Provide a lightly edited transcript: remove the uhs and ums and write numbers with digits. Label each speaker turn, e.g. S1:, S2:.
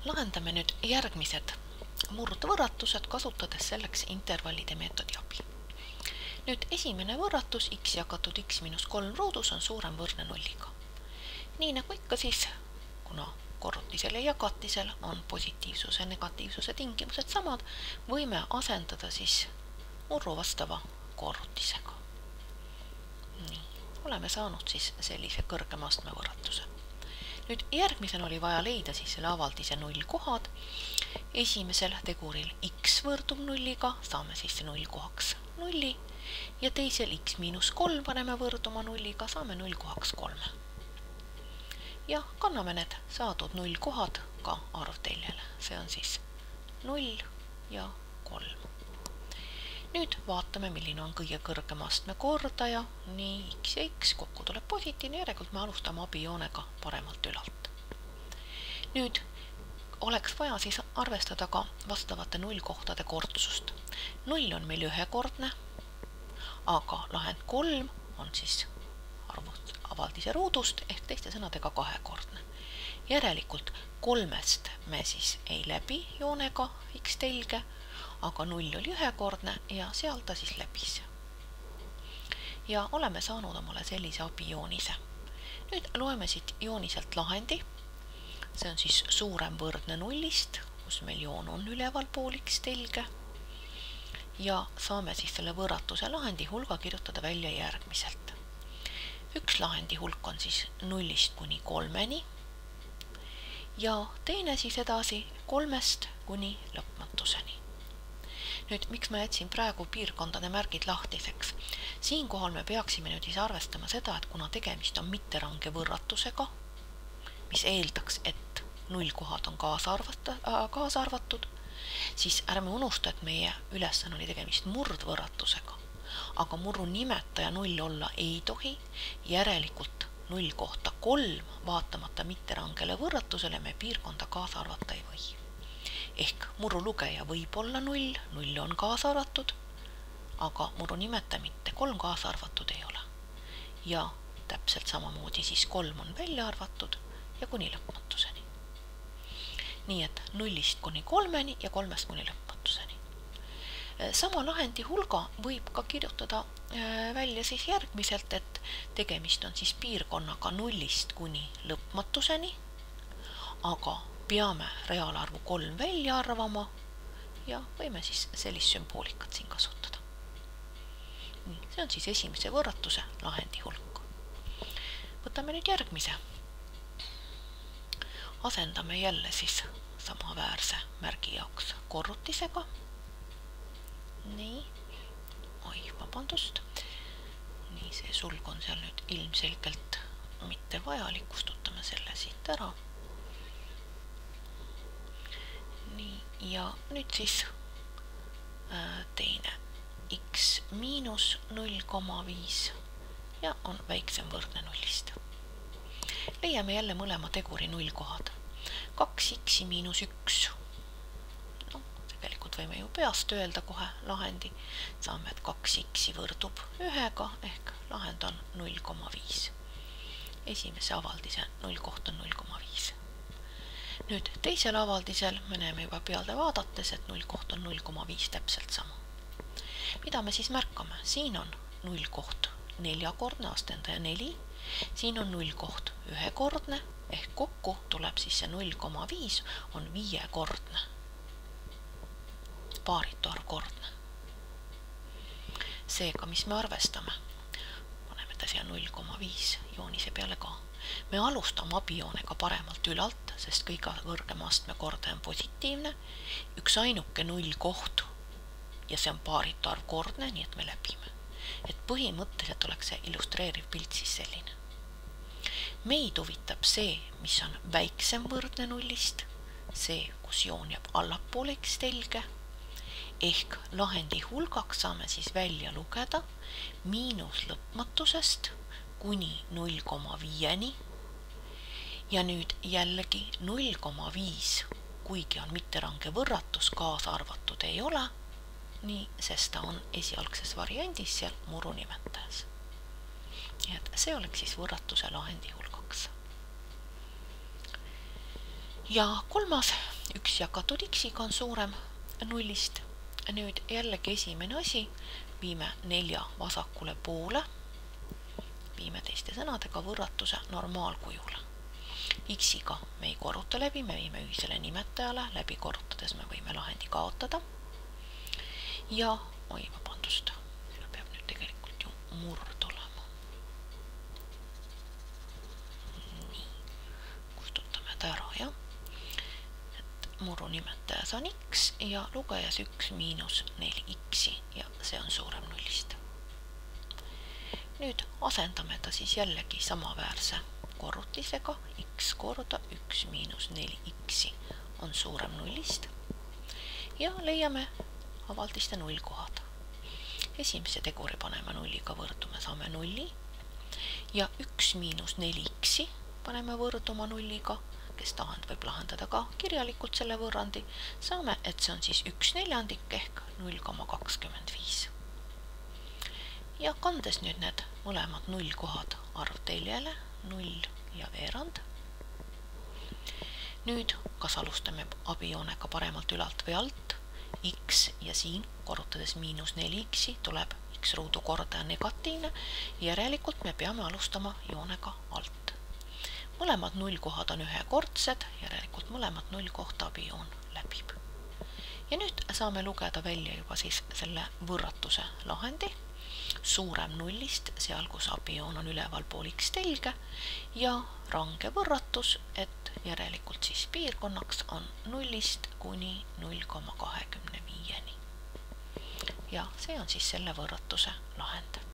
S1: Lahendame nüüd järgmised murdvõrratused, kasutades selleks intervallide meetodi abi. Nüüd esimene võrratus x jagatud x miinus 3 ruudus on suurem võrdne nulliga. Nii nagu ikka siis, kuna korrutisel ja jagatisel on positiivsuse ja negatiivsuse tingimused samad, võime asendada siis murru vastava korrutisega. Nii, oleme saanud siis sellise kõrgema astme võrratuse. Nüüd järgmisena oli vaja leida siis selle avaldise nullkohad. Esimesel teguril x võrdub nulliga, saame siis 0 kohaks 0 ja teisel x miinus 3 paneme võrduma nulliga, saame 0 kohaks 3. Ja kanname need saadud nullkohad ka arvteljele. See on siis 0 ja 3. Nüüd vaatame, milline on kõige kõrgema astme kordaja. Nii, x ja x kokku tuleb positiivne, järelikult me alustame abijoonega paremalt ülalt. Nüüd oleks vaja siis arvestada ka vastavate nullkohtade kordsust. 0 on meil ühekordne, aga lahend 3 on siis avaldise ruudust ehk teiste sõnadega kahekordne. Järelikult 3-st me siis ei läbi joonega x telge, aga 0 oli ühekordne ja seal ta siis läbis. Ja oleme saanud omale sellise abijoonise. Nüüd loeme siit jooniselt lahendi. See on siis suurem võrdne nullist, kus meil joon on üleval pool x telge. Ja saame siis selle võrratuse lahendi hulga kirjutada välja järgmiselt. Üks lahendi hulk on siis 0-st kuni 3-ni ja teine siis edasi 3-st kuni lõpmatuseni. Nüüd, miks ma jätsin praegu piirkondade märgid lahtiseks? Siinkohal me peaksime nüüd siis arvestama seda, et kuna tegemist on mitterange võrratusega, mis eeldaks, et nullkohad on kaasa arvatud, siis ärme unusta, et meie ülesanne oli tegemist murdvõrratusega. Aga murru nimetaja 0 olla ei tohi, järelikult 0 kohta 3 vaatamata mitterangele võrratusele me piirkonda kaasa arvata ei või. Ehk murru lugeja võib olla 0, 0 on kaasa arvatud, aga murru nimetaja mitte 3 kaasa arvatud ei ole. Ja täpselt samamoodi siis 3 on välja arvatud ja kuni lõpmatuseni. Nii et 0-st kuni 3-ni ja 3-st kuni lõpmatuseni. Sama lahendi hulga võib ka kirjutada välja siis järgmiselt, et tegemist on siis piirkonnaga 0-st kuni lõpmatuseni, aga peame reaalarvu 3 välja arvama ja võime siis sellist sümboolikat siin kasutada. See on siis esimese võrratuse lahendi hulk. Võtame nüüd järgmise. Asendame jälle siis samaväärse märgi jaoks korrutisega. Nii, vabandust. Nii, see sulg on seal nüüd ilmselgelt mitte vajalik, kustutame selle siit ära. Nii, ja nüüd siis teine x miinus 0,5 ja on väiksem võrdne 0-st. Leiame jälle mõlema teguri nullkohad. 2x miinus 1. Tegelikult võime ju peast öelda kohe lahendi. Saame, et 2x võrdub 1-ga ehk lahend on 0,5. Esimese avaldise 0 koht on 0,5. Nüüd teisel avaldisel me näeme juba pealde vaadates, et 0 koht on 0,5 täpselt sama. Mida me siis märkame? Siin on 0 koht 4-kordne, astendaja 4. Siin on 0 koht 1-kordne ehk kokku tuleb siis see 0,5 on 5-kordne. Paaritu arvkordne. Seega, mis me arvestame? Paneme ta siia 0,5 joonise peale ka. Me alustame abijoonega paremalt ülalt, sest kõige kõrgema astme kordaja on positiivne. Üks ainuke 0 koht ja see on paaritu arvkordne, nii et me läbime. Et põhimõtteliselt oleks see illustreeriv pilt siis selline. Meid huvitab see, mis on väiksem võrdne 0-st, see, kus joon jääb allapoole x telge, ehk lahendi hulgaks saame siis välja lugeda miinus lõpmatusest kuni 0,5-ni ja nüüd jällegi 0,5, kuigi on mitterange võrratus, kaasa arvatud ei ole, nii, sest ta on esialgses variandis seal murru nimetajas. Et see oleks siis võrratuse lahendi hulgaks. Ja kolmas, 1 jagatud x-iga on suurem nullist. Nüüd jällegi esimene asi, viime 4 vasakule poole, viime teiste sõnadega võrratuse normaalkujule. X-iga me ei korruta läbi, me viime ühisele nimetajale, läbi korrutades me võime lahendi kaotada. Ja, vabandust, selle peab nüüd tegelikult ju murd olema. Nii, kustutame ta ära, jah. Murru nimetajas on x ja lugejas 1 miinus 4x ja see on suurem nullist. Nüüd asendame ta siis jällegi samaväärse korrutisega, x korda 1 miinus 4x on suurem nullist ja leiame avaldiste nullkohad. Esimese teguri paneme nulliga võrdume, saame nulli ja 1 miinus 4x paneme võrduma nulliga, kes tahand võib lahendada ka kirjalikult selle võrrandi, saame, et see on siis 1/4 ehk 0,25. Ja kandes nüüd need mõlemad nullkohad arvteljele, 0 ja veerand. Nüüd, kas alustame abijoonega paremalt ülalt või alt, x ja siin korrutades miinus 4x tuleb x ruudu kordaja negatiivne, järelikult me peame alustama joonega alt. Mõlemad nullkohad on ühekordsed, järelikult mõlemad nullkohta abijoon läbib. Ja nüüd saame lugeda välja juba siis selle võrratuse lahendi, suurem nullist, seal kus abijoon on üleval pool x telge ja range võrratus, et järelikult siis piirkonnaks on nullist kuni 0,25-ni. Ja see on siis selle võrratuse lahend.